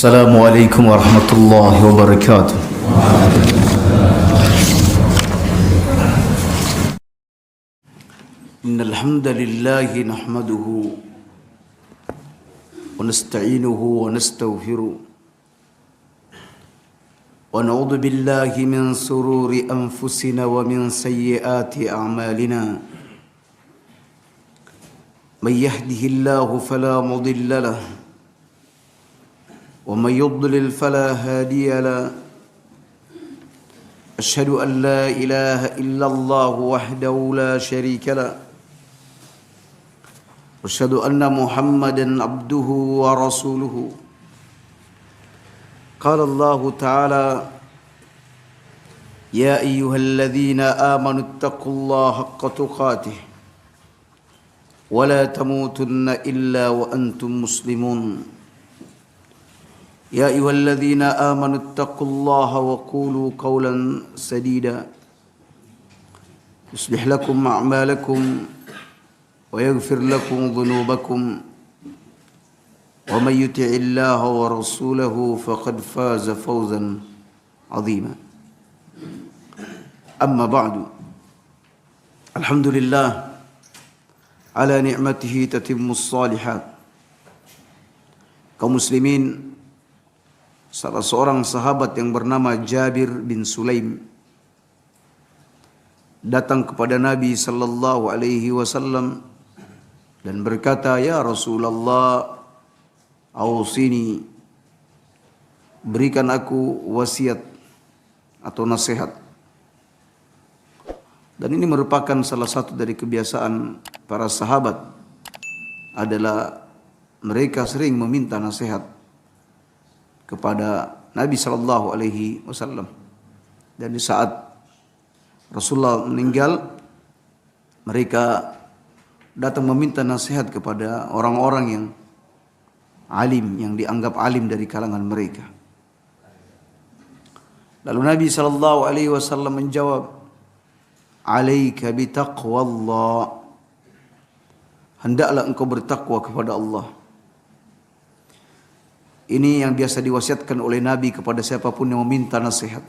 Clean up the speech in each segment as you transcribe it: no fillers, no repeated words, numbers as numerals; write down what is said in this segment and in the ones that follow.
السلام عليكم ورحمة الله وبركاته. إن الحمد لله نحمده ونستعينه ونستغفره ونعوذ بالله من شرور أنفسنا ومن سيئات أعمالنا. من يهده الله فلا مضل له ومن يضلل فلا هادي له. أشهد أن لا إله إلا الله وحده لا شريك له وأشهد أن محمدا عبده ورسوله. قال الله تعالى: يا أيها الذين آمنوا اتقوا الله حق تقاته ولا تموتن إلا وأنتم مسلمون. يا أيها الذين آمنوا اتقوا الله وقولوا قولا سديدا يصلح لكم أعمالكم ويغفر لكم ذنوبكم ومن يطع الله ورسوله فقد فاز فوزا عظيما. أما بعد، الحمد لله على نعمته تتم الصالحات. Kaum muslimin, salah seorang sahabat yang bernama Jabir bin Sulaim datang kepada Nabi sallallahu alaihi wasallam dan berkata, "Ya Rasulullah, ausini, berikan aku wasiat atau nasihat." Dan ini merupakan salah satu dari kebiasaan para sahabat, adalah mereka sering meminta nasihat kepada Nabi sallallahu alaihi wasallam. Dan di saat Rasulullah meninggal, mereka datang meminta nasihat kepada orang-orang yang alim, yang dianggap alim dari kalangan mereka. Lalu Nabi sallallahu alaihi wasallam menjawab, "Alaika bitaqwallah." Hendaklah engkau bertakwa kepada Allah. Ini yang biasa diwasiatkan oleh Nabi kepada siapapun yang meminta nasihat,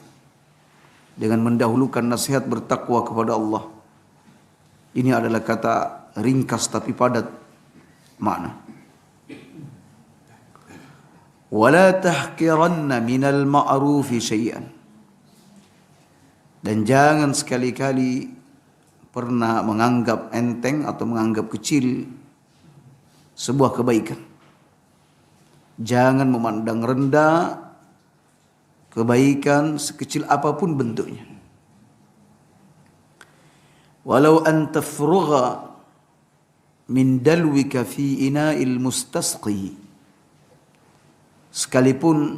dengan mendahulukan nasihat bertakwa kepada Allah. Ini adalah kata ringkas tapi padat makna. Wala tahqiranna minal ma'rufi syai'an. Dan jangan sekali-kali pernah menganggap enteng atau menganggap kecil sebuah kebaikan. Jangan memandang rendah kebaikan sekecil apapun bentuknya. Walau an tafrugha min dalwika fi ina'il mustasqi. Sekalipun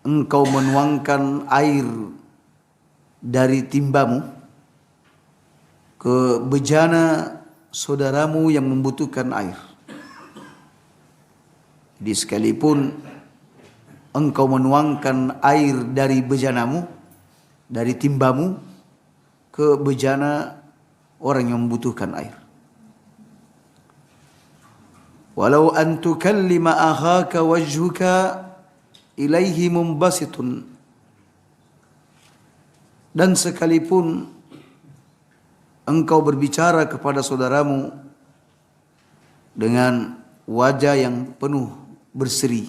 engkau menuangkan air dari timbamu ke bejana saudaramu yang membutuhkan air. Jadi sekalipun engkau menuangkan air dari bejanamu, dari timbamu ke bejana orang yang membutuhkan air. Walau an tukallima akhaka wajhuka ilaihi mumbasitun. Dan sekalipun engkau berbicara kepada saudaramu dengan wajah yang penuh berseri,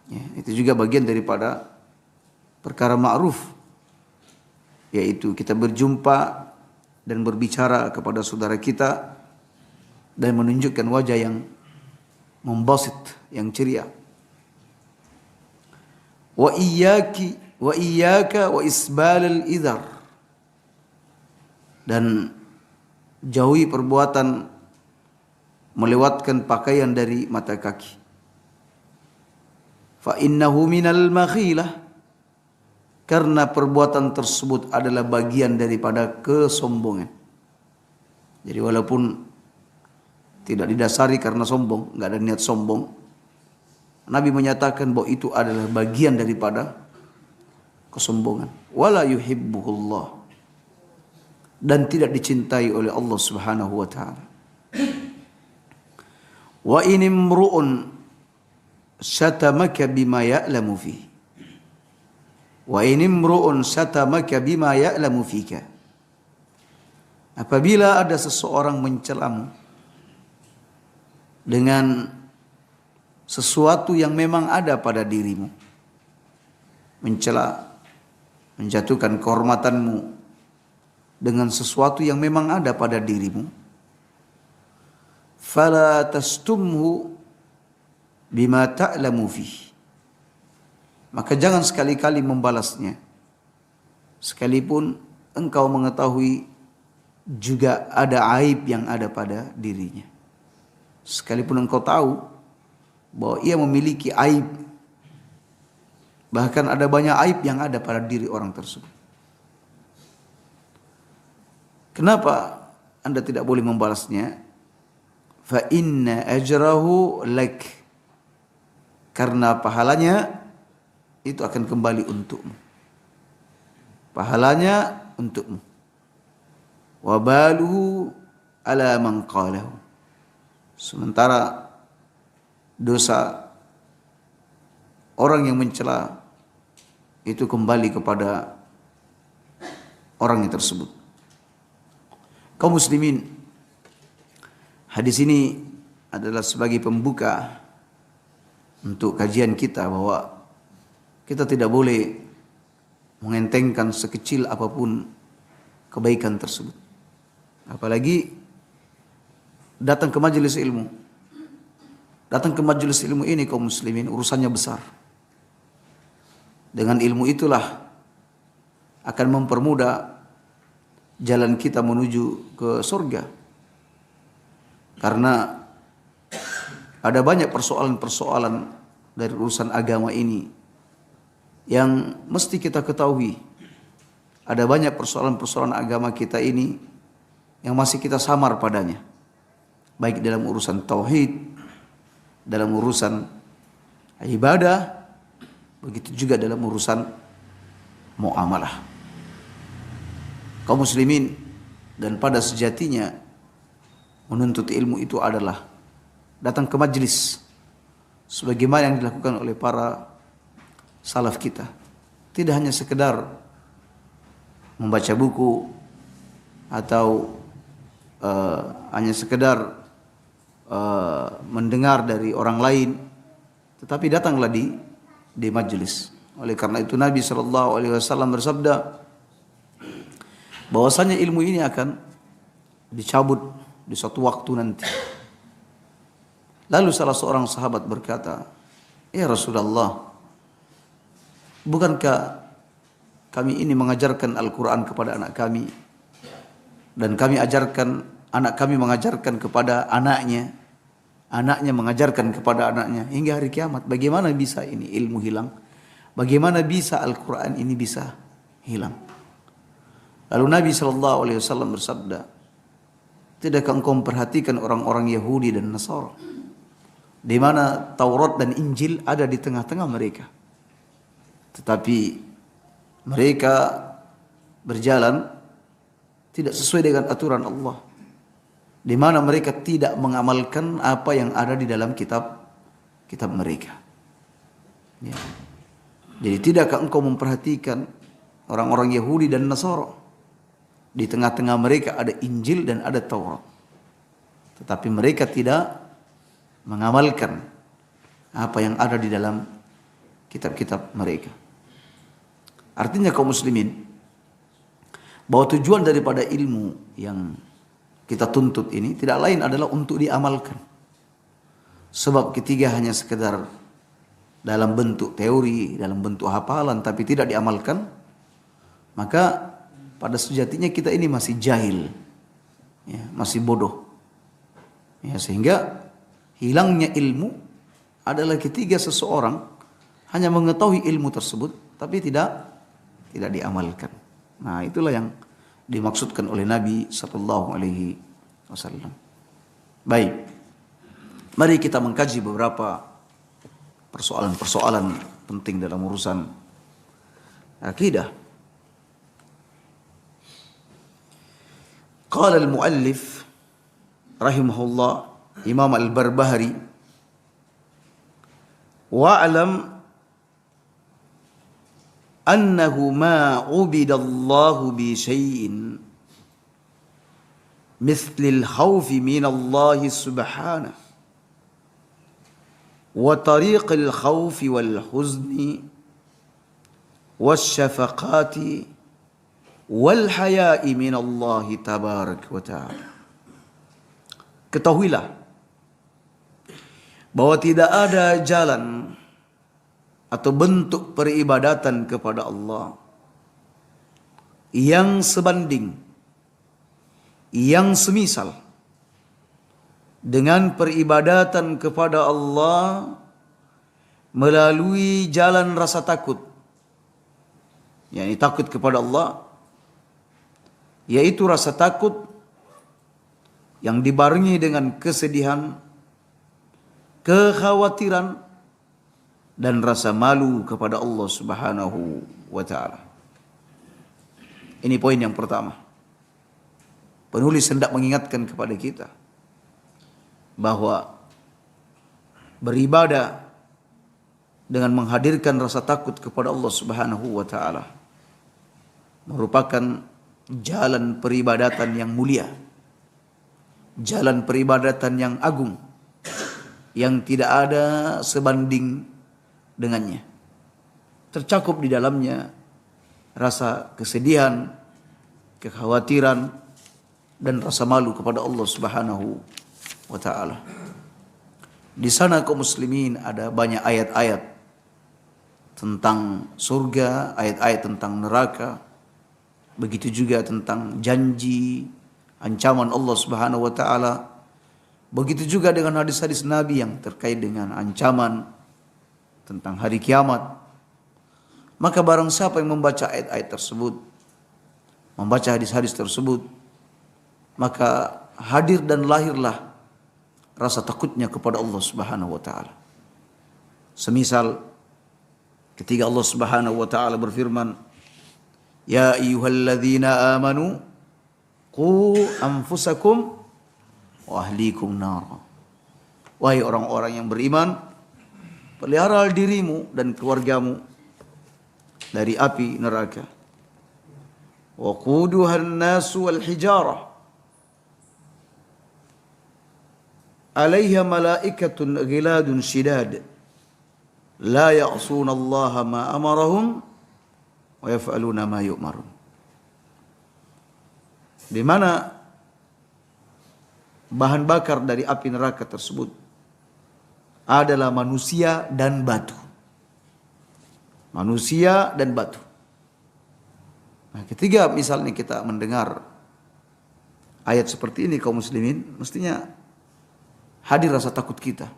ya, itu juga bagian daripada perkara ma'ruf, yaitu kita berjumpa dan berbicara kepada saudara kita dan menunjukkan wajah yang membasit, yang ceria. Wa iyyaka wa isbalal idhar. Dan jauhi perbuatan melewatkan pakaian dari mata kaki. Fa innahu minal makhilah. Karena perbuatan tersebut adalah bagian daripada kesombongan. Jadi walaupun tidak didasari karena sombong, enggak ada niat sombong, Nabi menyatakan bahwa itu adalah bagian daripada kesombongan. Wala yuhibbuhullah. Dan tidak dicintai oleh Allah Subhanahu wa taala. Wa inimru'un syatamaka bima ya'lamu fi wa in imru'un syatamaka bima ya'lamu fika. Apabila ada seseorang mencelamu dengan sesuatu yang memang ada pada dirimu, mencela, menjatuhkan kehormatanmu dengan sesuatu yang memang ada pada dirimu, fala tastumhu bima ta'lamu fihi, maka jangan sekali-kali membalasnya sekalipun engkau mengetahui juga ada aib yang ada pada dirinya. Sekalipun engkau tahu bahwa ia memiliki aib, bahkan ada banyak aib yang ada pada diri orang tersebut. Kenapa Anda tidak boleh membalasnya? Fa inna ajrahu lak, karena pahalanya itu akan kembali untukmu. Pahalanya untukmu. Wa baluhu ala man qalahu. Sementara dosa orang yang mencela itu kembali kepada orang yang tersebut. Kaum muslimin, hadis ini adalah sebagai pembuka untuk kajian kita bahwa kita tidak boleh mengentengkan sekecil apapun kebaikan tersebut. Apalagi datang ke majelis ilmu. Datang ke majelis ilmu ini kaum muslimin urusannya besar. Dengan ilmu itulah akan mempermudah jalan kita menuju ke surga. Karena ada banyak persoalan-persoalan dari urusan agama ini yang mesti kita ketahui. Ada banyak persoalan-persoalan agama kita ini yang masih kita samar padanya. Baik dalam urusan tauhid, dalam urusan ibadah, begitu juga dalam urusan muamalah. Kaum muslimin, dan pada sejatinya menuntut ilmu itu adalah datang ke majelis sebagaimana yang dilakukan oleh para salaf kita. Tidak hanya sekedar membaca buku atau hanya sekedar mendengar dari orang lain, tetapi datanglah di majelis. Oleh karena itu Nabi SAW bersabda bahwasanya ilmu ini akan dicabut di suatu waktu nanti. Lalu salah seorang sahabat berkata, "Ya Rasulullah, bukankah kami ini mengajarkan Al-Quran kepada anak kami, dan kami ajarkan, anak kami mengajarkan kepada anaknya, anaknya mengajarkan kepada anaknya hingga hari kiamat. Bagaimana bisa ini ilmu hilang? Bagaimana bisa Al-Quran ini bisa hilang?" Lalu Nabi SAW bersabda, "Tidakkah engkau memperhatikan orang-orang Yahudi dan Nasara, di mana Taurat dan Injil ada di tengah-tengah mereka, tetapi mereka berjalan tidak sesuai dengan aturan Allah, di mana mereka tidak mengamalkan apa yang ada di dalam kitab mereka." Ya. Jadi tidakkah engkau memperhatikan orang-orang Yahudi dan Nasara, di tengah-tengah mereka ada Injil dan ada Taurat, tetapi mereka tidak mengamalkan apa yang ada di dalam kitab-kitab mereka. Artinya kaum muslimin, bahwa tujuan daripada ilmu yang kita tuntut ini tidak lain adalah untuk diamalkan. Sebab ketiga hanya sekedar dalam bentuk teori, dalam bentuk hafalan, tapi tidak diamalkan, maka pada sejatinya kita ini masih jahil, ya, masih bodoh. Ya, sehingga hilangnya ilmu adalah ketika seseorang hanya mengetahui ilmu tersebut, tapi tidak diamalkan. Nah, itulah yang dimaksudkan oleh Nabi SAW. Baik, mari kita mengkaji beberapa persoalan-persoalan penting dalam urusan akidah. Qala al-muallif rahimahullah, Imam Al-Barbahari wa'lam annahu ma 'ubidallahu bi syai'in mithlil khawfi minallahi subhanahu wa tariqil khawfi wal huzni wasyafaqati wal haya'i minallahi tabarak wa ta'ala. Ketahuilah bahwa tidak ada jalan atau bentuk peribadatan kepada Allah yang sebanding, yang semisal dengan peribadatan kepada Allah melalui jalan rasa takut, yakni takut kepada Allah, yaitu rasa takut yang dibarengi dengan kesedihan, kekhawatiran, dan rasa malu kepada Allah Subhanahu wa ta'ala. Ini poin yang pertama. Penulis hendak mengingatkan kepada kita bahwa beribadah dengan menghadirkan rasa takut kepada Allah Subhanahu wa ta'ala merupakan jalan peribadatan yang mulia, jalan peribadatan yang agung, yang tidak ada sebanding dengannya. Tercakup di dalamnya rasa kesedihan, kekhawatiran, dan rasa malu kepada Allah Subhanahu wa ta'ala. Di sana kaum muslimin ada banyak ayat-ayat tentang surga, ayat-ayat tentang neraka, begitu juga tentang janji, ancaman Allah Subhanahu wa ta'ala, begitu juga dengan hadis-hadis Nabi yang terkait dengan ancaman tentang hari kiamat. Maka barang siapa yang membaca ayat-ayat tersebut, membaca hadis-hadis tersebut, maka hadir dan lahirlah rasa takutnya kepada Allah Subhanahu wa ta'ala. Semisal ketika Allah Subhanahu wa ta'ala berfirman, ya ayyuhalladzina amanu qu anfusakum wa ahlikum nar. Wahai orang-orang yang beriman, pelihara dirimu dan keluargamu dari api neraka. Wa quduhan nasu wal hijarah 'alaiha malaikatun ghiladun shidad la ya'suna Allah ma amarahum wa yaf'aluna ma yu'marun. Di mana bahan bakar dari api neraka tersebut adalah manusia dan batu. Manusia dan batu. Nah, ketika misalnya kita mendengar ayat seperti ini kaum muslimin, mestinya hadir rasa takut kita,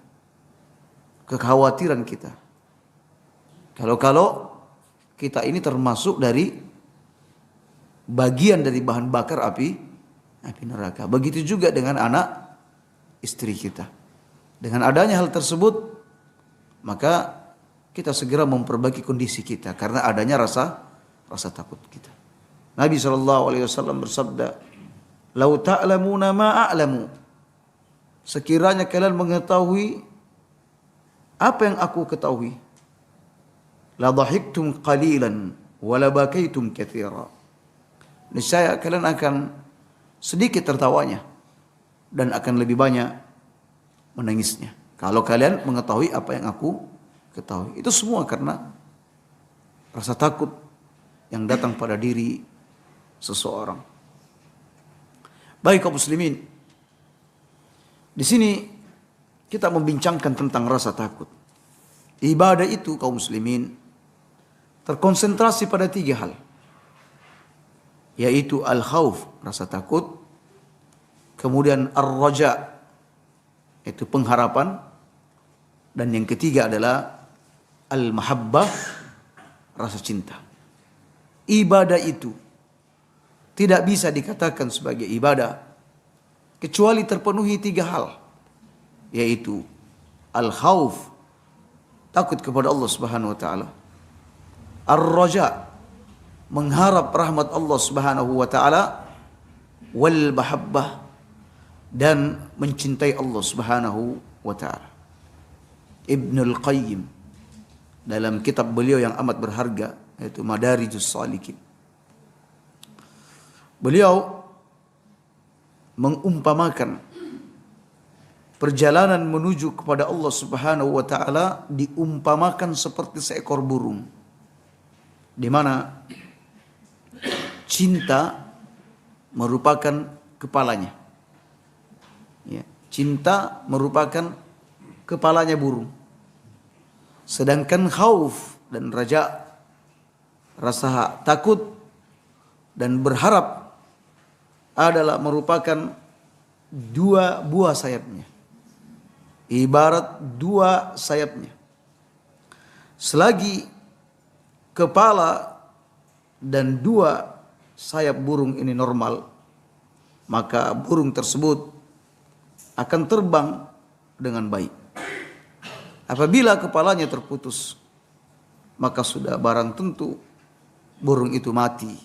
kekhawatiran kita. Kalau kita ini termasuk dari bagian dari bahan bakar api neraka. Begitu juga dengan anak istri kita. Dengan adanya hal tersebut, maka kita segera memperbaiki kondisi kita karena adanya rasa takut kita. Nabi SAW bersabda, "Lau ta'lamuna ma a'lamu." Sekiranya kalian mengetahui apa yang aku ketahui, la dhahiktum qalilan wa la bakaitum katsira. Niscaya kalian akan sedikit tertawanya dan akan lebih banyak menangisnya. Kalau kalian mengetahui apa yang aku ketahui. Itu semua karena rasa takut yang datang pada diri seseorang. Baik kaum muslimin, di sini kita membincangkan tentang rasa takut. Ibadah itu kaum muslimin terkonsentrasi pada 3 hal. Yaitu al-khauf, rasa takut. Kemudian ar-raja, itu pengharapan. Dan yang ketiga adalah al-mahabbah, rasa cinta. Ibadah itu tidak bisa dikatakan sebagai ibadah kecuali terpenuhi 3 hal. Yaitu al-khauf, takut kepada Allah Subhanahu wa ta'ala. Ar-raja, mengharap rahmat Allah Subhanahu wa ta'ala. Wal mahabbah, dan mencintai Allah Subhanahu wa ta'ala. Ibnul Qayyim dalam kitab beliau yang amat berharga, yaitu Madarijus Shalikin. Beliau mengumpamakan perjalanan menuju kepada Allah Subhanahu wa taala diumpamakan seperti seekor burung, di mana cinta merupakan kepalanya. Ya, cinta merupakan kepalanya burung. Sedangkan khauf dan raja, rasa takut dan berharap adalah merupakan dua buah sayapnya. Ibarat dua sayapnya. Selagi kepala dan dua sayap burung ini normal, maka burung tersebut akan terbang dengan baik. Apabila kepalanya terputus, maka sudah barang tentu burung itu mati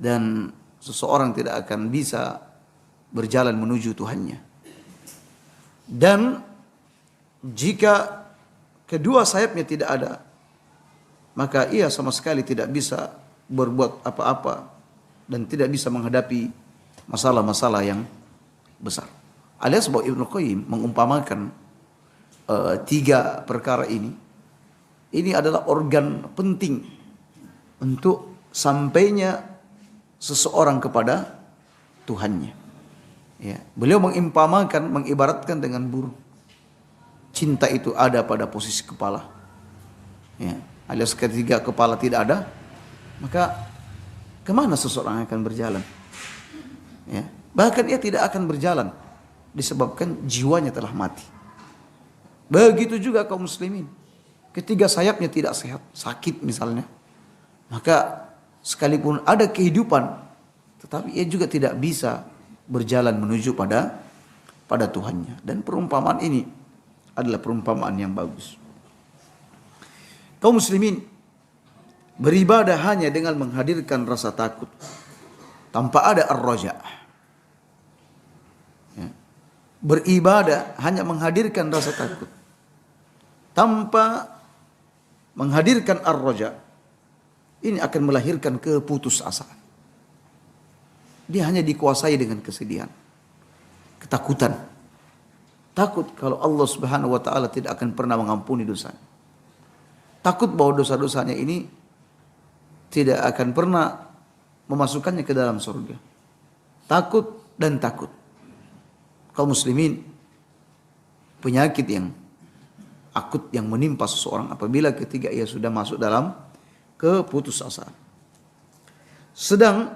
dan seseorang tidak akan bisa berjalan menuju Tuhannya. Dan jika kedua sayapnya tidak ada, maka ia sama sekali tidak bisa berbuat apa-apa dan tidak bisa menghadapi masalah-masalah yang besar. Alias bahwa Ibnu Qayyim mengumpamakan tiga perkara ini adalah organ penting untuk sampainya seseorang kepada Tuhannya. Ya, beliau mengibaratkan dengan burung. Cinta itu ada pada posisi kepala. Ya, alias ketika kepala tidak ada, maka kemana seseorang akan berjalan? Ya, bahkan ia tidak akan berjalan disebabkan jiwanya telah mati. Begitu juga kaum muslimin. Ketika sayapnya tidak sehat, sakit misalnya, maka sekalipun ada kehidupan, tetapi ia juga tidak bisa berjalan menuju pada Tuhannya. Dan perumpamaan ini adalah perumpamaan yang bagus. Kaum muslimin beribadah hanya dengan menghadirkan rasa takut, tanpa ada ar-raja. Ya. Beribadah hanya menghadirkan rasa takut, tanpa menghadirkan ar-raja. Ini akan melahirkan keputusasaan. Dia hanya dikuasai dengan kesedihan, ketakutan. Takut kalau Allah Subhanahu wa taala tidak akan pernah mengampuni dosa. Takut bahwa dosa-dosanya ini tidak akan pernah memasukkannya ke dalam surga. Takut dan takut. Kaum muslimin, penyakit yang akut yang menimpa seseorang apabila ketika ia sudah masuk dalam keputusasaan. Sedang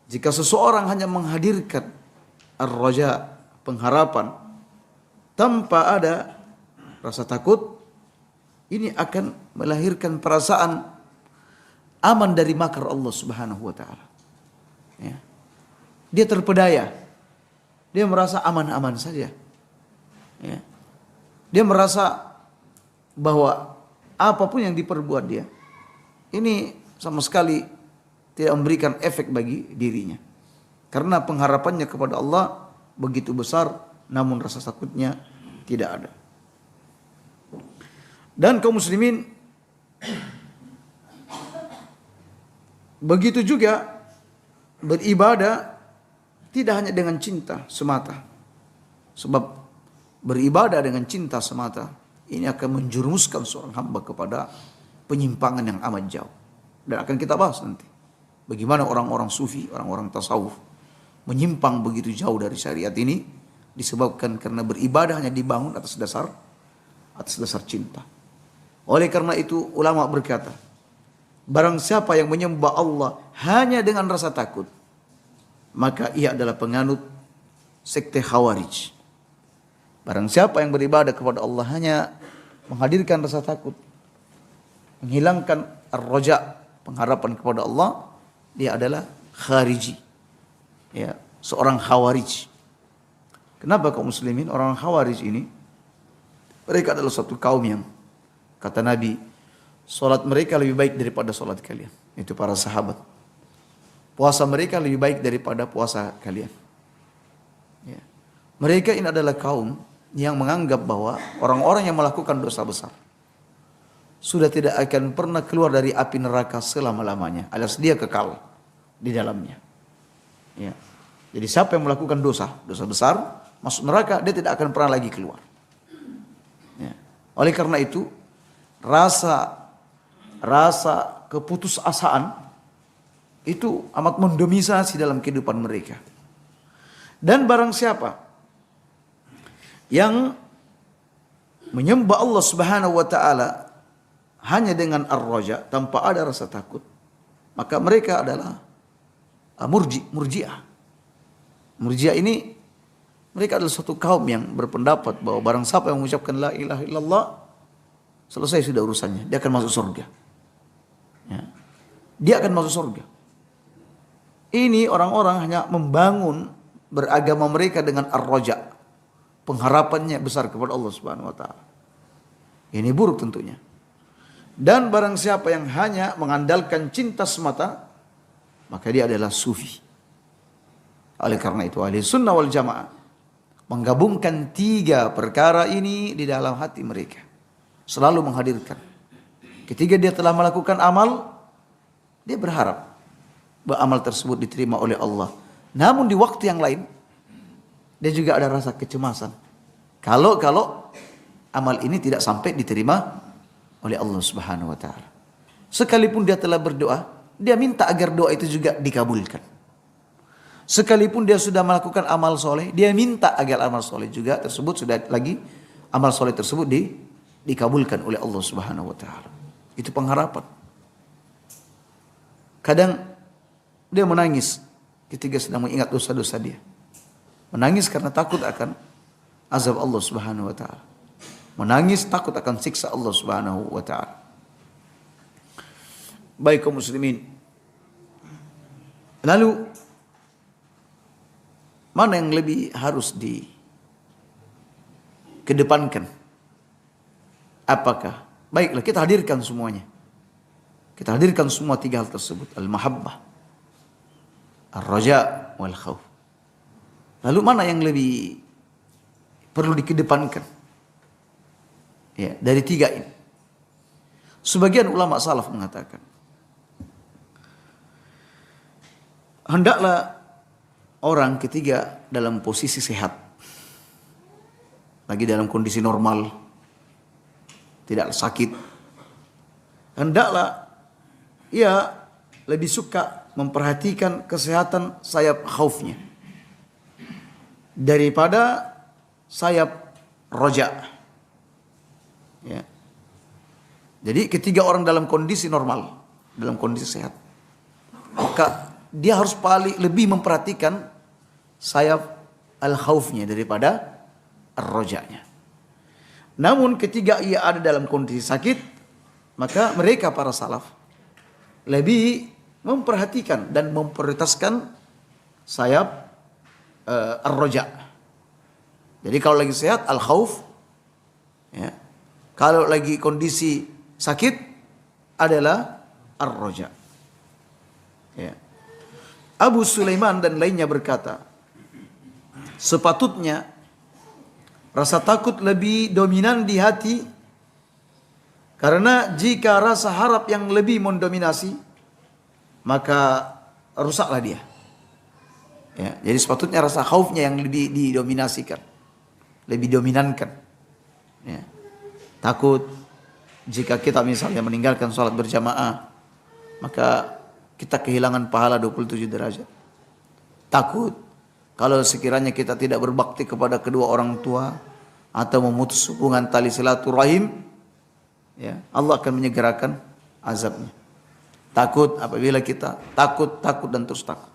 jika seseorang hanya menghadirkan ar-raja, pengharapan, tanpa ada rasa takut, ini akan melahirkan perasaan aman dari makar Allah Subhanahu wa taala. Ya. Dia terpedaya. Dia merasa aman-aman saja. Ya. Dia merasa bahwa apapun yang diperbuat dia, ini sama sekali tidak memberikan efek bagi dirinya. Karena pengharapannya kepada Allah begitu besar, namun rasa takutnya tidak ada. Dan kaum muslimin, begitu juga beribadah tidak hanya dengan cinta semata. Sebab beribadah dengan cinta semata ini akan menjerumuskan seorang hamba kepada penyimpangan yang amat jauh. Dan akan kita bahas nanti. Bagaimana orang-orang sufi, orang-orang tasawuf menyimpang begitu jauh dari syariat ini disebabkan karena beribadah hanya dibangun atas dasar cinta. Oleh karena itu ulama berkata, barang siapa yang menyembah Allah hanya dengan rasa takut, maka ia adalah penganut sekte Khawarij. Barang siapa yang beribadah kepada Allah hanya menghadirkan rasa takut, menghilangkan ar-raja, pengharapan kepada Allah, dia adalah khariji. Ya, seorang Khawarij. Kenapa kaum muslimin orang Khawarij ini? Mereka adalah satu kaum yang kata Nabi, salat mereka lebih baik daripada salat kalian. Itu para sahabat. Puasa mereka lebih baik daripada puasa kalian. Ya. Mereka ini adalah kaum yang menganggap bahwa orang-orang yang melakukan dosa besar, sudah tidak akan pernah keluar dari api neraka selama-lamanya, alias dia kekal di dalamnya. Ya. Jadi siapa yang melakukan dosa besar, masuk neraka, dia tidak akan pernah lagi keluar. Ya. Oleh karena itu, rasa keputusasaan itu amat mendominasi dalam kehidupan mereka. Dan barang siapa yang menyembah Allah Subhanahu wa taala hanya dengan ar-raja, tanpa ada rasa takut, maka mereka adalah murji'ah. Murji'ah ini mereka adalah suatu kaum yang berpendapat bahwa barang siapa yang mengucapkan la ilaha illallah, selesai sudah urusannya, dia akan masuk surga. Ya. Dia akan masuk surga. Ini orang-orang hanya membangun beragama mereka dengan ar-raja. Pengharapannya besar kepada Allah Subhanahu wa taala. Ini buruk tentunya. Dan barang siapa yang hanya mengandalkan cinta semata, maka dia adalah sufi. Oleh karena itu ahli sunnah wal jamaah menggabungkan 3 perkara ini di dalam hati mereka. Selalu menghadirkan. Ketika dia telah melakukan amal, dia berharap bahwa amal tersebut diterima oleh Allah. Namun di waktu yang lain, dia juga ada rasa kecemasan. Kalau amal ini tidak sampai diterima oleh Allah Subhanahu wa taala. Sekalipun dia telah berdoa, dia minta agar doa itu juga dikabulkan. Sekalipun dia sudah melakukan amal soleh, dia minta agar amal soleh juga tersebut amal soleh tersebut dikabulkan oleh Allah Subhanahu wa taala. Itu pengharapan. Kadang dia menangis ketika sedang mengingat dosa-dosa dia. Menangis karena takut akan azab Allah Subhanahu wa taala. Menangis takut akan siksa Allah Subhanahu wa taala. Baik kaum muslimin. Lalu mana yang lebih harus dikedepankan? Apakah? Baiklah, kita hadirkan semuanya. Kita hadirkan semua 3 hal tersebut. Al-mahabbah, ar-raja, wal khauf. Lalu mana yang lebih perlu dikedepankan? Ya, dari 3 ini. Sebagian ulama salaf mengatakan, hendaklah orang ketiga dalam posisi sehat, lagi dalam kondisi normal, tidak sakit, hendaklah ia lebih suka memperhatikan kesehatan sayap khaufnya daripada sayap roja. Ya. Jadi ketiga orang dalam kondisi normal, dalam kondisi sehat, maka dia harus lebih memperhatikan sayap al-khaufnya daripada ar-rojanya. Namun ketika ia ada dalam kondisi sakit, maka mereka para salaf lebih memperhatikan dan memprioritaskan sayap ar-roja. Jadi kalau lagi sehat al-khauf, ya. Kalau lagi kondisi sakit adalah ar-roja. Ya. Abu Sulaiman dan lainnya berkata, sepatutnya rasa takut lebih dominan di hati, karena jika rasa harap yang lebih mendominasi, maka rusaklah dia. Ya, jadi sepatutnya rasa khaufnya yang lebih didominasikan, lebih dominankan. Ya. Takut jika kita misalnya meninggalkan sholat berjamaah, maka kita kehilangan pahala 27 derajat. Takut kalau sekiranya kita tidak berbakti kepada kedua orang tua atau memutus hubungan tali silaturahim, ya, Allah akan menyegerakan azabnya. Takut apabila kita takut dan terus takut.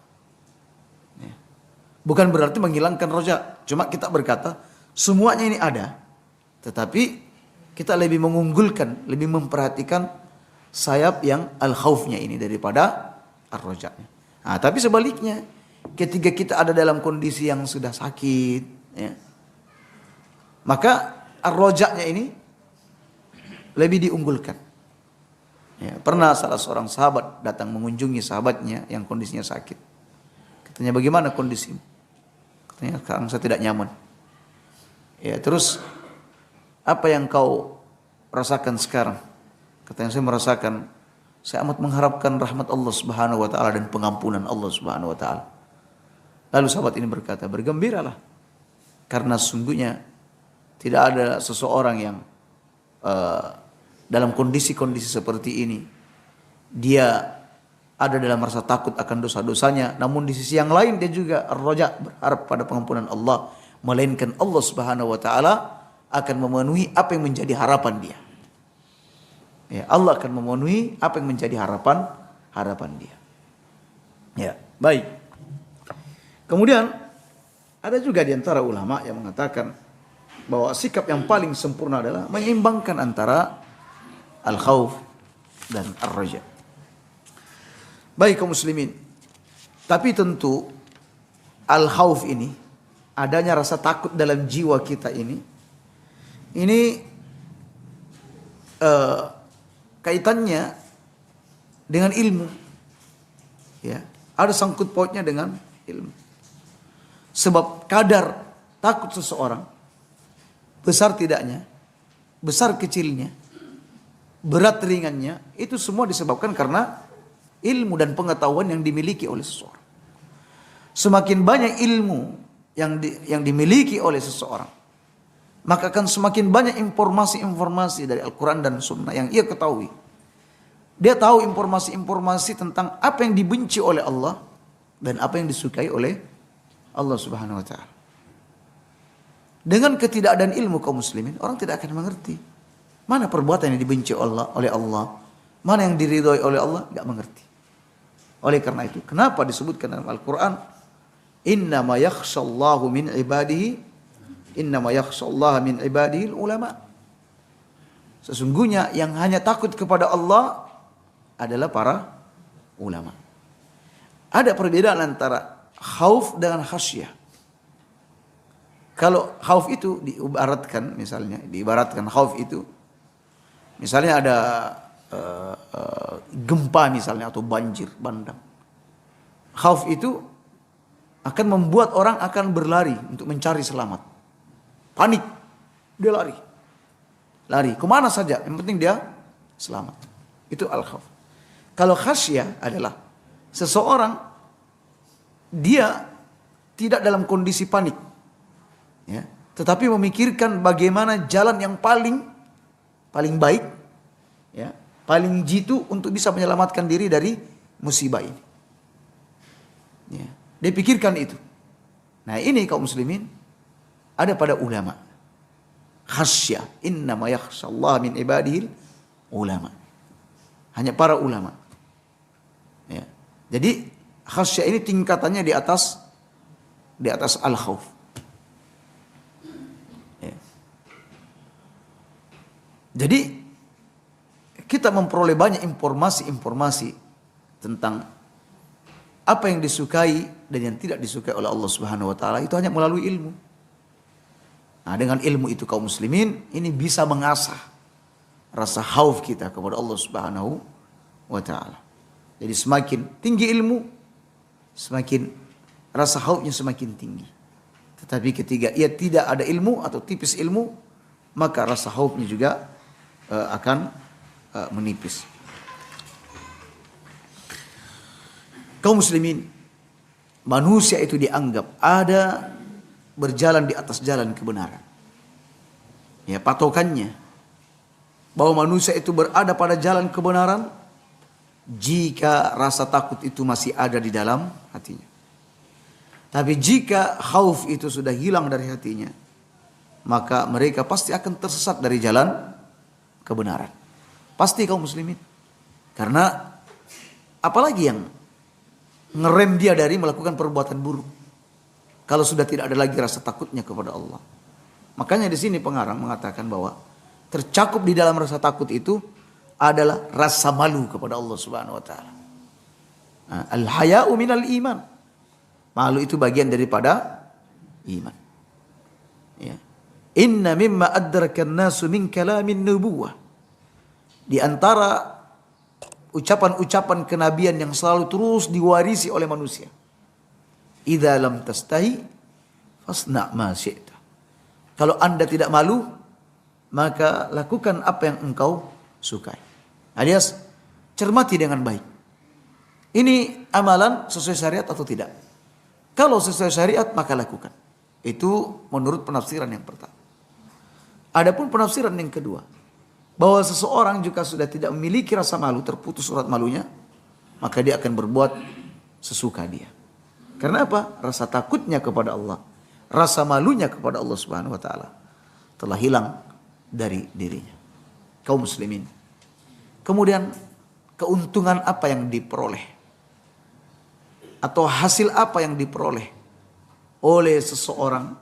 Ya. Bukan berarti menghilangkan roja, cuma kita berkata semuanya ini ada, tetapi kita lebih mengunggulkan, lebih memperhatikan sayap yang al-khaufnya ini daripada ar-rojanya. Nah, tapi sebaliknya, ketika kita ada dalam kondisi yang sudah sakit, ya, maka ar-rojanya ini lebih diunggulkan. Ya, pernah salah seorang sahabat datang mengunjungi sahabatnya yang kondisinya sakit. Katanya, bagaimana kondisimu? Katanya, sekarang saya tidak nyaman. Ya, terus apa yang kau rasakan sekarang? Katanya saya merasakan, saya amat mengharapkan rahmat Allah Subhanahu wa taala dan pengampunan Allah Subhanahu wa taala. Lalu sahabat ini berkata, bergembiralah karena sungguhnya tidak ada seseorang yang dalam kondisi-kondisi seperti ini dia ada dalam rasa takut akan dosa-dosanya, namun di sisi yang lain dia juga ar-raja, berharap pada pengampunan Allah, melainkan Allah Subhanahu wa taala akan memenuhi apa yang menjadi harapan dia. Ya, Allah akan memenuhi apa yang menjadi harapan dia. Ya, baik. Kemudian ada juga di antara ulama yang mengatakan bahwa sikap yang paling sempurna adalah menyeimbangkan antara al-khauf dan ar-raja. Baik kaum muslimin. Tapi tentu al-khauf ini, adanya rasa takut dalam jiwa kita ini kaitannya dengan ilmu. Ya, ada sangkut pautnya dengan ilmu. Sebab kadar takut seseorang, besar tidaknya, besar kecilnya, berat ringannya, itu semua disebabkan karena ilmu dan pengetahuan yang dimiliki oleh seseorang. Semakin banyak ilmu yang dimiliki oleh seseorang, maka akan semakin banyak informasi-informasi dari Al-Quran dan Sunnah yang ia ketahui. Dia tahu informasi-informasi tentang apa yang dibenci oleh Allah dan apa yang disukai oleh Allah Subhanahu wa taala. Dengan ketidakadaan ilmu kaum muslimin, orang tidak akan mengerti mana perbuatan yang dibenci oleh Allah, mana yang diridhoi oleh Allah, tidak mengerti. Oleh karena itu, kenapa disebutkan dalam Al-Quran, innama yakhshallahu min ibadihi, innama yakhshallaha min ibadihi ulama. Sesungguhnya yang hanya takut kepada Allah adalah para ulama. Ada perbedaan antara khauf dengan khasyah. Kalau khauf itu diibaratkan khauf itu, misalnya ada gempa misalnya atau banjir bandang. Khauf itu akan membuat orang akan berlari untuk mencari selamat. Panik, dia lari. Lari kemana saja, yang penting dia selamat. Itu al-khauf. Kalau khasyah adalah seseorang dia tidak dalam kondisi panik, ya, tetapi memikirkan bagaimana jalan yang paling baik, ya, paling jitu untuk bisa menyelamatkan diri dari musibah ini. Ya, dia pikirkan itu. Nah, ini kaum muslimin ada pada ulama. Khasyah, innama yakhshallaha min ibadihi ulama. Hanya para ulama. Ya. Jadi khasyah ini tingkatannya di atas al-khauf. Ya. Jadi kita memperoleh banyak informasi-informasi tentang apa yang disukai dan yang tidak disukai oleh Allah Subhanahu wa taala, itu hanya melalui ilmu. Nah, dengan ilmu itu kaum muslimin ini bisa mengasah rasa khauf kita kepada Allah Subhanahu wa taala. Jadi semakin tinggi ilmu, semakin rasa khaufnya semakin tinggi. Tetapi ketika ia tidak ada ilmu atau tipis ilmu, maka rasa khaufnya juga akan menipis. Kaum muslimin, manusia itu dianggap ada berjalan di atas jalan kebenaran. Ya, patokannya bahwa manusia itu berada pada jalan kebenaran jika rasa takut itu masih ada di dalam hatinya. Tapi jika khauf itu sudah hilang dari hatinya, maka mereka pasti akan tersesat dari jalan kebenaran. Pasti kaum muslimin. Karena apalagi yang ngerem dia dari melakukan perbuatan buruk kalau sudah tidak ada lagi rasa takutnya kepada Allah. Makanya di sini pengarang mengatakan bahwa tercakup di dalam rasa takut itu adalah rasa malu kepada Allah Subhanahu wa taala. Al-haya'u minal iman. Malu itu bagian daripada iman. Ya. Inna mimma adrakan nasu min kalamin nubuwah. Di antara ucapan-ucapan kenabian yang selalu terus diwarisi oleh manusia. Idza lam tastahi fasna' ma syi'ta. Kalau Anda tidak malu, maka lakukan apa yang engkau sukai. alias cermati dengan baik. Ini amalan sesuai syariat atau tidak? Kalau sesuai syariat maka lakukan. Itu menurut penafsiran yang pertama. Adapun penafsiran yang kedua, bahwa seseorang jika sudah tidak memiliki rasa malu, terputus urat malunya, maka dia akan berbuat sesuka dia. Karena apa? Rasa takutnya kepada Allah, rasa malunya kepada Allah Subhanahu wa taala telah hilang dari dirinya. Kaum muslimin. Kemudian keuntungan apa yang diperoleh atau hasil apa yang diperoleh oleh seseorang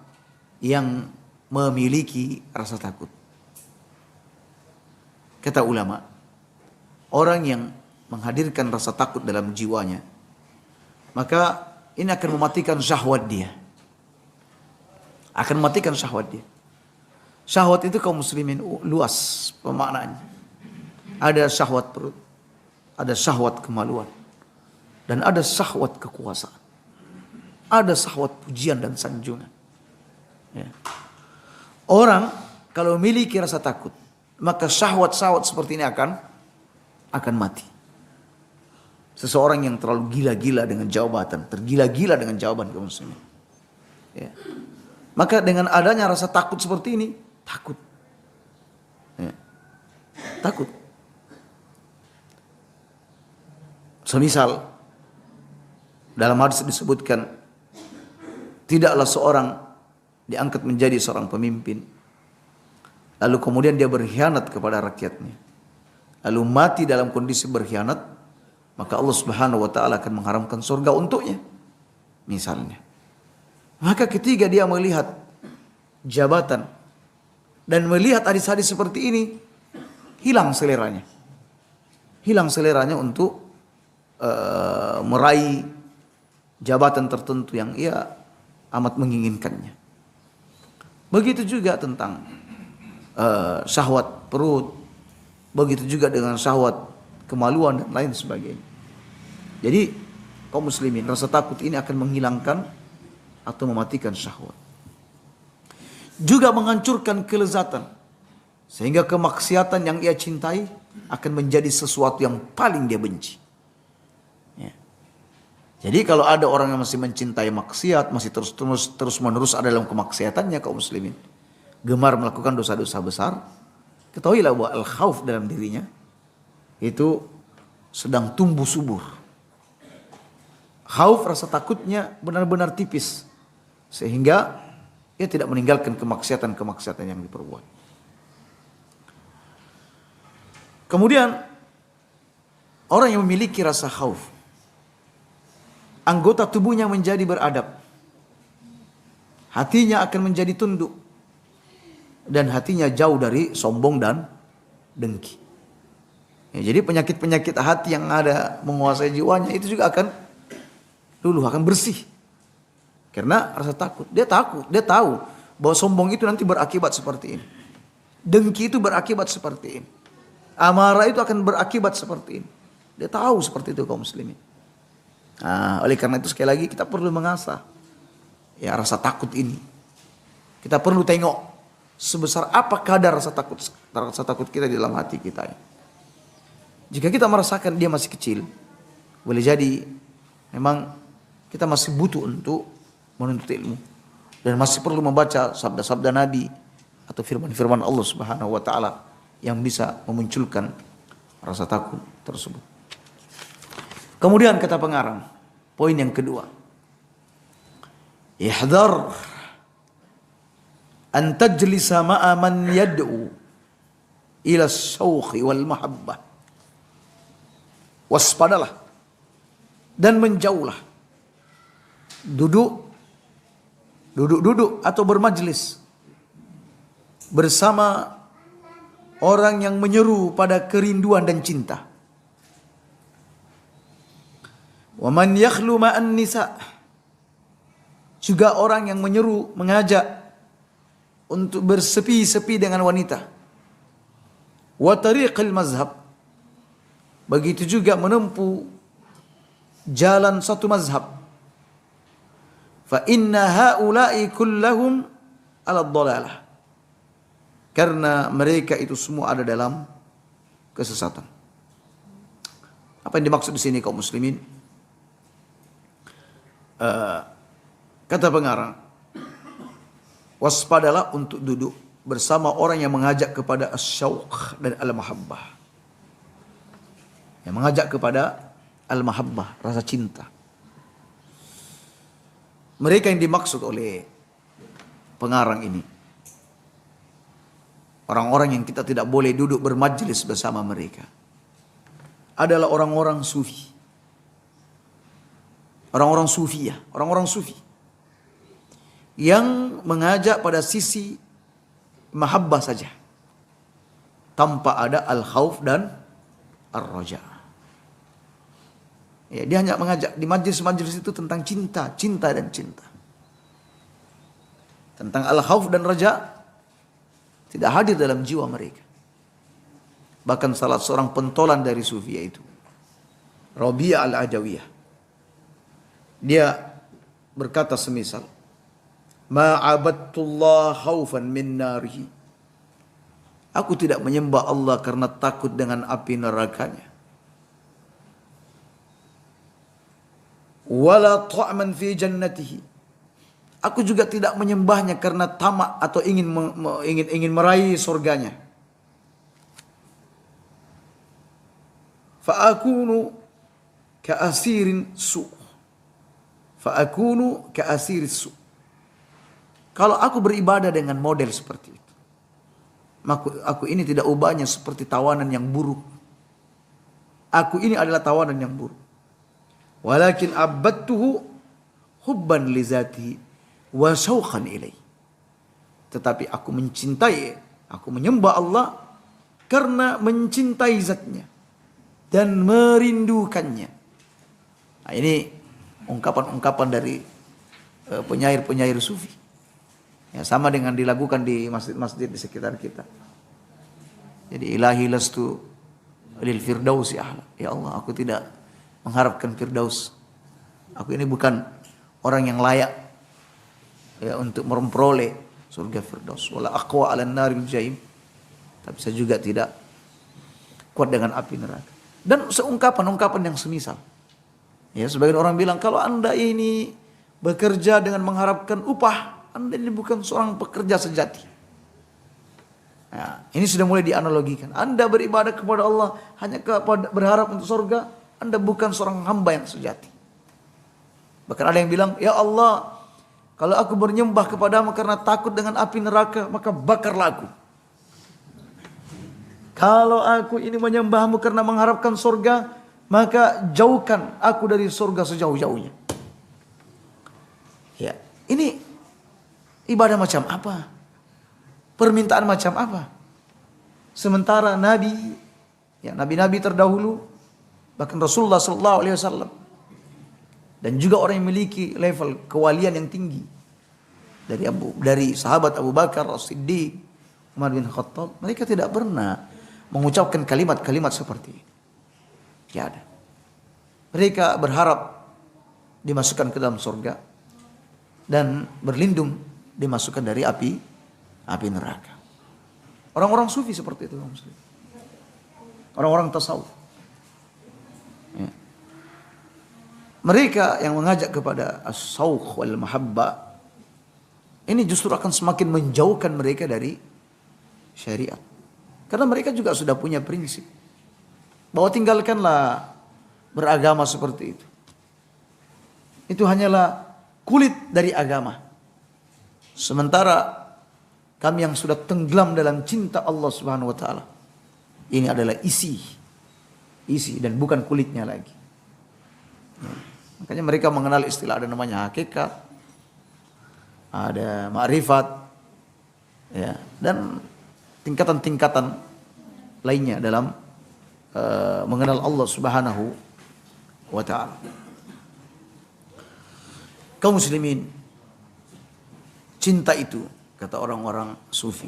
yang memiliki rasa takut? Kata ulama, orang yang menghadirkan rasa takut dalam jiwanya, maka ini akan mematikan syahwat dia. Akan mematikan syahwat dia. Syahwat itu kaum muslimin luas pemaknaannya. Ada syahwat perut, ada syahwat kemaluan, dan ada syahwat kekuasaan. Ada syahwat pujian dan sanjungan. Ya. Orang kalau memiliki rasa takut, maka syahwat-syahwat seperti ini akan mati. Seseorang yang terlalu gila-gila dengan jabatan, tergila-gila dengan jawaban kaum muslimin. Ya. Maka dengan adanya rasa takut seperti ini, takut. Ya. Takut. Semisal dalam hadis disebutkan, tidaklah seorang diangkat menjadi seorang pemimpin, lalu kemudian dia berkhianat kepada rakyatnya, lalu mati dalam kondisi berkhianat, maka Allah Subhanahu wa taala akan mengharamkan surga untuknya. Misalnya. Maka ketika dia melihat jabatan dan melihat hadis-hadis seperti ini, hilang seleranya. Hilang seleranya untuk meraih jabatan tertentu yang ia amat menginginkannya. Begitu juga tentang syahwat perut, begitu juga dengan syahwat kemaluan dan lain sebagainya. Jadi kaum muslimin, rasa takut ini akan menghilangkan atau mematikan syahwat. Juga menghancurkan kelezatan, sehingga kemaksiatan yang ia cintai akan menjadi sesuatu yang paling dia benci. Ya. Jadi kalau ada orang yang masih mencintai maksiat, masih terus menerus ada dalam kemaksiatannya kaum muslimin, gemar melakukan dosa-dosa besar, ketahuilah bahwa al-khauf dalam dirinya itu sedang tumbuh subur. Khauf, rasa takutnya benar-benar tipis, sehingga ia tidak meninggalkan kemaksiatan-kemaksiatan yang diperbuat. Kemudian orang yang memiliki rasa khauf, anggota tubuhnya menjadi beradab, hatinya akan menjadi tunduk, dan hatinya jauh dari sombong dan dengki. Ya, jadi penyakit-penyakit hati yang ada menguasai jiwanya itu juga akan bersih. Karena rasa takut. Dia tahu bahwa sombong itu nanti berakibat seperti ini. Dengki itu berakibat seperti ini. Amarah itu akan berakibat seperti ini. Dia tahu seperti itu kaum muslimin. Nah, oleh karena itu sekali lagi kita perlu mengasah ya rasa takut ini. Kita perlu tengok sebesar apa kadar rasa takut kita di dalam hati kita. Jika kita merasakan dia masih kecil, boleh jadi memang kita masih butuh untuk menuntut ilmu dan masih perlu membaca sabda-sabda Nabi atau firman-firman Allah Subhanahu wa taala yang bisa memunculkan rasa takut tersebut. Kemudian kata pengarang, poin yang kedua, ihdar an tajlisa ma'a man yad'u ila syauqi wal mahabbah. Waspadalah dan menjauhlah duduk atau bermajlis bersama orang yang menyeru pada kerinduan dan cinta. Wa man yakhlu ma'an nisa, juga orang yang menyeru, mengajak untuk bersepi-sepi dengan wanita. Wa tariqil mazhab, begitu juga menempuh jalan satu mazhab. Fa inna haula'i kullahum ala dhalalah, karena mereka itu semua ada dalam kesesatan. Apa yang dimaksud di sini kaum muslimin? Kata pengarang, waspadalah untuk duduk bersama orang yang mengajak kepada asyauq dan al-mahabbah. Yang mengajak kepada al-mahabbah, rasa cinta. Mereka yang dimaksud oleh pengarang ini, orang-orang yang kita tidak boleh duduk bermajlis bersama mereka, adalah orang-orang sufi. Orang-orang sufiyah, orang-orang sufi yang mengajak pada sisi mahabbah saja, tanpa ada al-khauf dan ar-raja. Ya, dia hanya mengajak di majlis-majlis itu tentang cinta, cinta dan cinta. Tentang al-khauf dan raja tidak hadir dalam jiwa mereka. Bahkan salah seorang pentolan dari sufiyah itu, Rabi'ah al-Adawiyah, dia berkata semisal, ma'abadtullah khaufan min narihi. Aku tidak menyembah Allah karena takut dengan api nerakanya. Wala ta'man fi jannatihi. Aku juga tidak menyembahnya karena tamak atau ingin meraih surganya. Fa'akunu ka'asirin su'. Fa'akunu ka'asiris su'. Kalau aku beribadah dengan model seperti itu, maka aku ini tidak ubahnya seperti tawanan yang buruk. Aku ini adalah tawanan yang buruk. Walakin abadtuhu hubban li zatihi wa syauqan ilaihi. Tetapi aku mencintai, aku menyembah Allah karena mencintai zatnya dan merindukannya. Nah, ini ungkapan-ungkapan dari penyair-penyair sufi. Ya, sama dengan dilakukan di masjid-masjid di sekitar kita. Jadi ilahi lastu lil firdausi ahla. Ya Allah, aku tidak mengharapkan firdaus. Aku ini bukan orang yang layak ya untuk memperoleh surga firdaus. Wala aqwa 'alan naril jahim. Tapi saya juga tidak kuat dengan api neraka. Dan seungkapan-ungkapan yang semisal. Ya, sebagian orang bilang kalau Anda ini bekerja dengan mengharapkan upah, Anda ini bukan seorang pekerja sejati. Nah, ini sudah mulai dianalogikan. Anda beribadah kepada Allah hanya berharap untuk surga, Anda bukan seorang hamba yang sejati. Bahkan ada yang bilang, ya Allah, kalau aku menyembah kepadamu karena takut dengan api neraka, maka bakarlah aku. Kalau aku ini menyembahmu karena mengharapkan surga, maka jauhkan aku dari surga sejauh-jauhnya. Ya, ini ibadah macam apa? Permintaan macam apa? Sementara Nabi, ya Nabi-Nabi terdahulu, bahkan Rasulullah SAW, dan juga orang yang memiliki level kewalian yang tinggi, dari sahabat Abu Bakar As-Siddiq, Umar bin Khattab, mereka tidak pernah mengucapkan kalimat-kalimat seperti ini. Tidak ada. Mereka berharap dimasukkan ke dalam surga dan berlindung dimasukkan dari api neraka. Orang-orang sufi seperti itu, orang-orang tasawuf. Ya. Mereka yang mengajak kepada as-sauq wal mahabbah ini justru akan semakin menjauhkan mereka dari syariat. Karena mereka juga sudah punya prinsip bahwa tinggalkanlah beragama seperti itu. Itu hanyalah kulit dari agama. Sementara kami yang sudah tenggelam dalam cinta Allah Subhanahu wa taala, ini adalah isi dan bukan kulitnya lagi. Makanya mereka mengenal istilah, ada namanya hakikat, ada ma'rifat, ya, dan tingkatan-tingkatan lainnya dalam mengenal Allah Subhanahu wa ta'ala. Kaum muslimin, cinta itu, kata orang-orang sufi,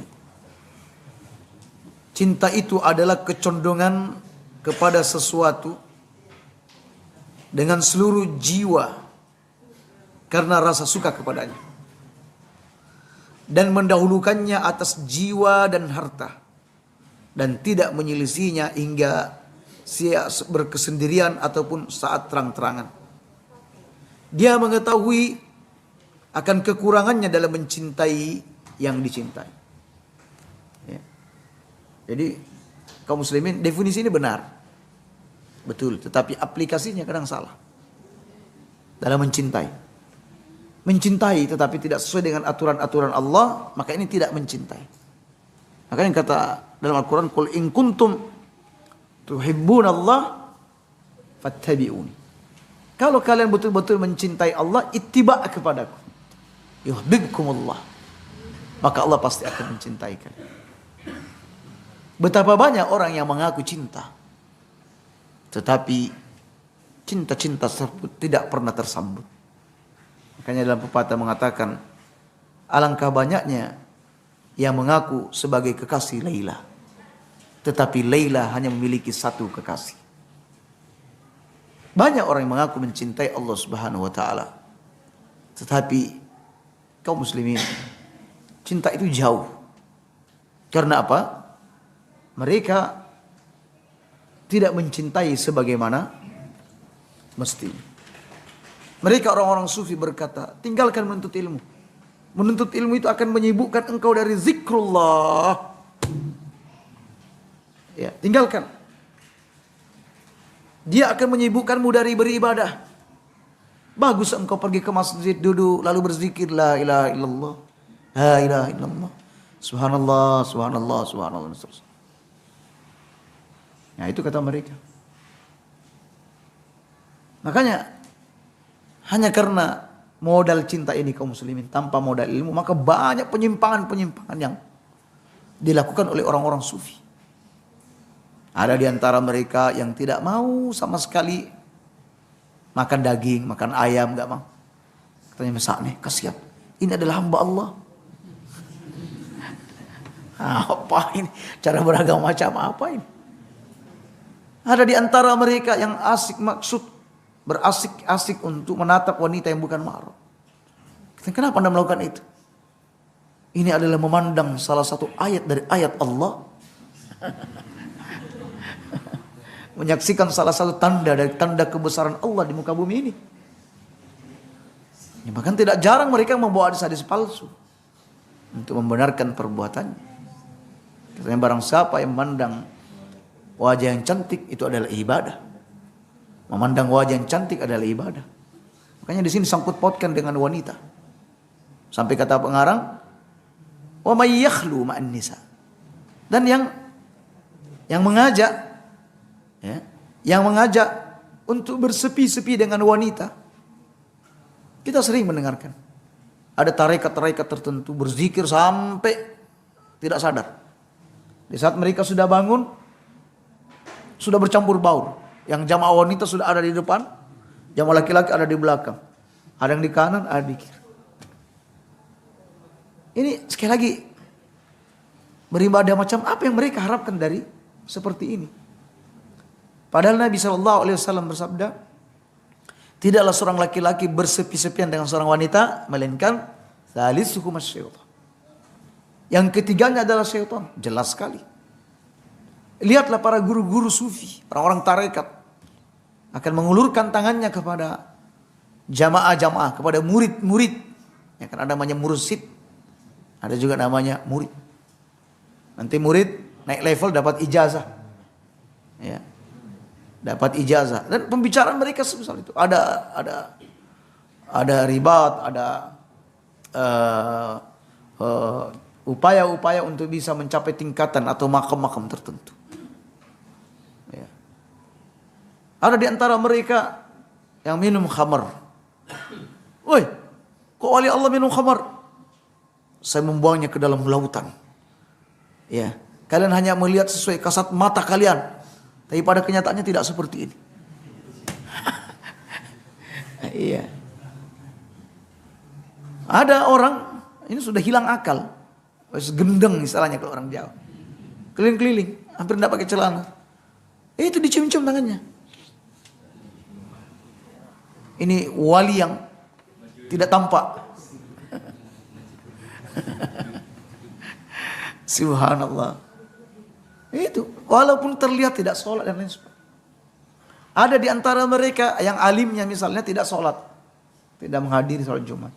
cinta itu adalah kecondongan kepada sesuatu dengan seluruh jiwa karena rasa suka kepadanya, dan mendahulukannya atas jiwa dan harta, dan tidak menyelisihinya hingga berkesendirian ataupun saat terang-terangan. Dia mengetahui akan kekurangannya dalam mencintai yang dicintai. Ya. Jadi kaum muslimin, definisi ini benar. Betul, tetapi aplikasinya kadang salah. Dalam mencintai. Mencintai tetapi tidak sesuai dengan aturan-aturan Allah, maka ini tidak mencintai. Makanya kata dalam Al-Quran, Qul in kuntum tuhibbunallah fattabi'uni. Kalau kalian betul-betul mencintai Allah, ittiba' kepadaku. Yuhibbukumullah. Maka Allah pasti akan mencintai kalian. Betapa banyak orang yang mengaku cinta, tetapi cinta-cinta tersebut tidak pernah tersambut. Makanya dalam pepatah mengatakan, alangkah banyaknya yang mengaku sebagai kekasih Laila, tetapi Laila hanya memiliki satu kekasih. Banyak orang yang mengaku mencintai Allah Subhanahu wa taala, tetapi kaum muslimin, cinta itu jauh. Karena apa? Mereka tidak mencintai sebagaimana mestinya. Mereka orang-orang sufi berkata, tinggalkan menuntut ilmu. Menuntut ilmu itu akan menyibukkan engkau dari zikrullah. Ya, tinggalkan. Dia akan menyibukkanmu dari beribadah. Bagus engkau pergi ke masjid, duduk, lalu berzikir la ilaha illallah, la ilaha illallah, subhanallah, subhanallah, subhanallah. Nah, itu kata mereka. Makanya hanya karena modal cinta ini kaum muslimin, tanpa modal ilmu, maka banyak penyimpangan-penyimpangan yang dilakukan oleh orang-orang sufi. Ada di antara mereka yang tidak mau sama sekali makan daging, makan ayam, enggak mau. Katanya misalnya, kasihan, ini adalah hamba Allah. Apa ini? Cara beragama macam apa ini? Ada di antara mereka yang asik berasik-asik untuk menatap wanita yang bukan mahram. Kenapa Anda melakukan itu? Ini adalah memandang salah satu ayat dari ayat Allah. Menyaksikan salah satu tanda dari tanda kebesaran Allah di muka bumi ini. Ya, bahkan tidak jarang mereka membawa hadis-hadis palsu untuk membenarkan perbuatannya. Katanya barang siapa yang memandang wajah yang cantik itu adalah ibadah. Memandang wajah yang cantik adalah ibadah. Makanya di sini sangkut pautkan dengan wanita. Sampai kata pengarang, wa may yakhlu ma'an nisa. Dan yang mengajak, ya, yang mengajak untuk bersepi-sepi dengan wanita. Kita sering mendengarkan. Ada tarekat-tarekat tertentu berzikir sampai tidak sadar. Di saat mereka sudah bangun, sudah bercampur baur. Yang jamaah wanita sudah ada di depan, jamaah laki-laki ada di belakang. Ada yang di kanan, ada di kiri. Ini sekali lagi, beribadah macam apa yang mereka harapkan dari seperti ini. Padahal Nabi SAW bersabda, tidaklah seorang laki-laki bersepi-sepian dengan seorang wanita, melainkan salisuhum asyaitan. Yang ketiganya adalah syaitan. Jelas sekali. Lihatlah para guru-guru sufi, orang-orang tarekat akan mengulurkan tangannya kepada jamaah-jamaah, kepada murid-murid. Ya kan ada namanya mursid, ada juga namanya murid. Nanti murid naik level dapat ijazah. Ya. Dapat ijazah dan pembicaraan mereka sebesar itu. Ada ribat, ada upaya-upaya untuk bisa mencapai tingkatan atau makam-makam tertentu. Ya. Ada di antara mereka yang minum khamar. Woi, kok wali Allah minum khamar? Saya membuangnya ke dalam lautan. Ya, kalian hanya melihat sesuai kasat mata kalian, tapi pada kenyataannya tidak seperti ini. Iya. Ada orang ini sudah hilang akal, gendeng istilahnya kalau orang Jawa, keliling-keliling, hampir tidak pakai celana. Itu dicium-cium tangannya. Ini wali yang tidak tampak. Subhanallah. Itu walaupun terlihat tidak sholat dan lain sebagainya. Ada di antara mereka yang alimnya misalnya tidak sholat, tidak menghadiri sholat Jumat.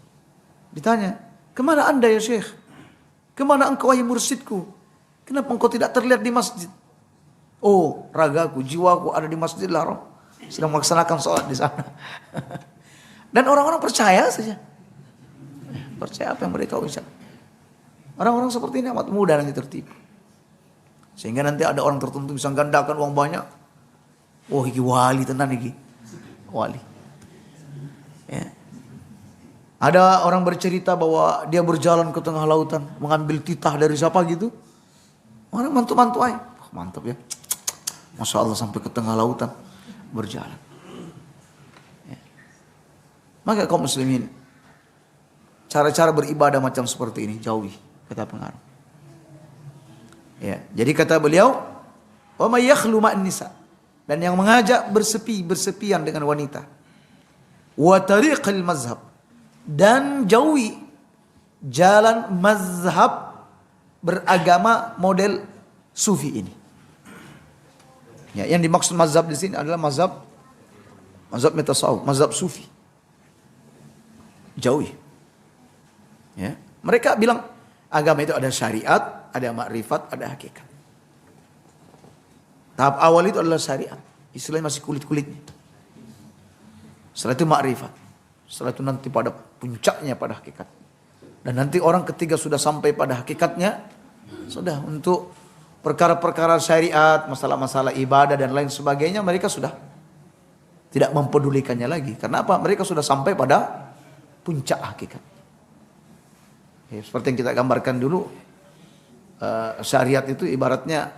Ditanya, kemana anda ya Syekh? Kemana engkau wahai mursyidku? Kenapa engkau tidak terlihat di masjid? Oh, ragaku, jiwaku ada di Masjidil Haram, sedang melaksanakan sholat di sana. Dan orang-orang percaya saja. Percaya apa yang mereka ucap. Orang-orang seperti ini amat mudah nanti tertipu. Sehingga nanti ada orang tertentu bisa gandakan uang banyak. Oh, iki wali tenan iki. Wali. Ya. Ada orang bercerita bahwa dia berjalan ke tengah lautan, mengambil titah dari siapa gitu. Orang mantu-mantu aja. Oh, mantap ya. Masya Allah sampai ke tengah lautan berjalan. Ya. Maka kaum muslimin, cara-cara beribadah macam seperti ini jauhi, kata pengarang. Ya, jadi kata beliau, wa may yakhlu ma'an nisa, dan yang mengajak bersepian dengan wanita. Wa tariqil mazhab, dan jauhi jalan mazhab beragama model sufi ini. Ya, yang dimaksud mazhab di sini adalah mazhab tasawuf, mazhab sufi. Jauhi. Ya, mereka bilang agama itu ada syariat, ada makrifat, ada hakikat. Tahap awal itu adalah syariat. Istilahnya masih kulit-kulitnya. Setelah itu makrifat. Setelah itu nanti pada puncaknya pada hakikat. Dan nanti orang ketika sudah sampai pada hakikatnya, sudah untuk perkara-perkara syariat, masalah-masalah ibadah dan lain sebagainya, mereka sudah tidak mempedulikannya lagi. Karena apa? Mereka sudah sampai pada puncak hakikat. Ya, seperti yang kita gambarkan dulu, syariat itu ibaratnya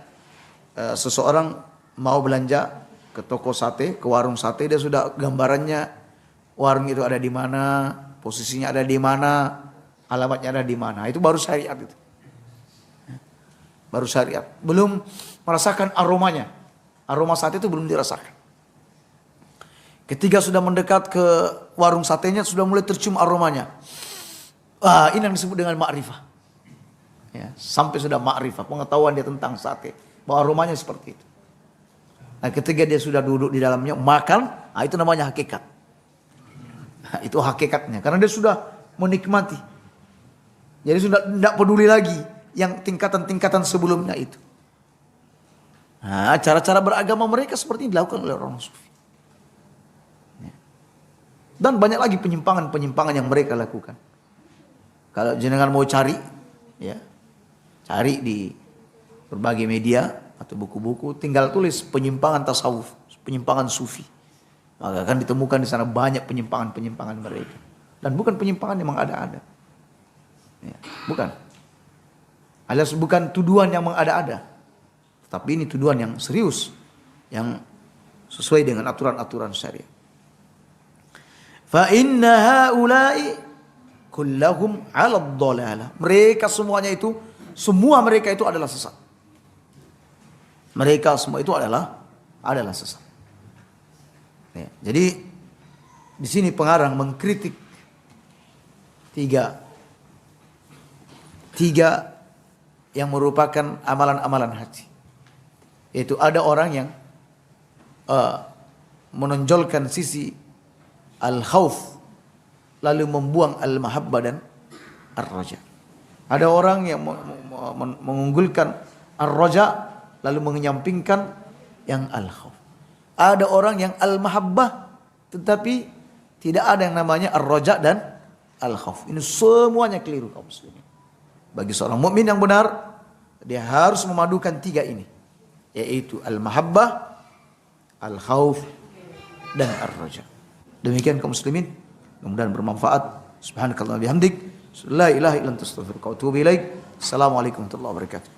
seseorang mau belanja ke toko sate, ke warung sate, dia sudah gambarannya warung itu ada di mana, posisinya ada di mana, alamatnya ada di mana. Itu baru syariat itu. Baru syariat. Belum merasakan aromanya. Aroma sate itu belum dirasakan. Ketika sudah mendekat ke warung satenya, sudah mulai tercium aromanya. Ini yang disebut dengan ma'rifah. Ya, sampai sudah ma'rifah, pengetahuan dia tentang sate, bahwa aromanya seperti itu. Nah, ketika dia sudah duduk di dalamnya makan, itu namanya hakikat. Nah, itu hakikatnya, karena dia sudah menikmati. Jadi sudah tidak peduli lagi yang tingkatan-tingkatan sebelumnya itu. Nah, cara-cara beragama mereka seperti ini dilakukan oleh orang sufi. Ya. Dan banyak lagi penyimpangan-penyimpangan yang mereka lakukan. Kalau jenengan mau cari, ya, cari di berbagai media atau buku-buku, tinggal tulis penyimpangan tasawuf, penyimpangan sufi. Maka akan ditemukan di sana banyak penyimpangan-penyimpangan mereka. Dan bukan penyimpangan yang mengada-ada. Ya, bukan. Alias bukan tuduhan yang mengada-ada. Tapi ini tuduhan yang serius, yang sesuai dengan aturan-aturan syariat. Fa inna haula'i kullahum 'ala dhalalah. Mereka semuanya itu, semua mereka itu adalah sesat. Mereka semua itu adalah sesat. Ya, jadi di sini pengarang mengkritik tiga yang merupakan amalan-amalan haji. Yaitu ada orang yang menonjolkan sisi al-khauf, lalu membuang al-mahabbah dan ar-raja. Ada orang yang mengunggulkan ar-raja, lalu menyampingkan yang al-khauf. Ada orang yang al-mahabbah, tetapi tidak ada yang namanya ar-raja dan al-khauf. Ini semuanya keliru kaum muslimin. Bagi seorang mukmin yang benar, dia harus memadukan tiga ini, yaitu al-mahabbah, al-khauf, dan ar-raja. Demikian kaum muslimin, mudah-mudahan bermanfaat. Subhanakallahumma bihamdik, la ilaha illa anta astaghfiruka wa atubu ilaik. Assalamualaikum warahmatullahi wabarakatuh.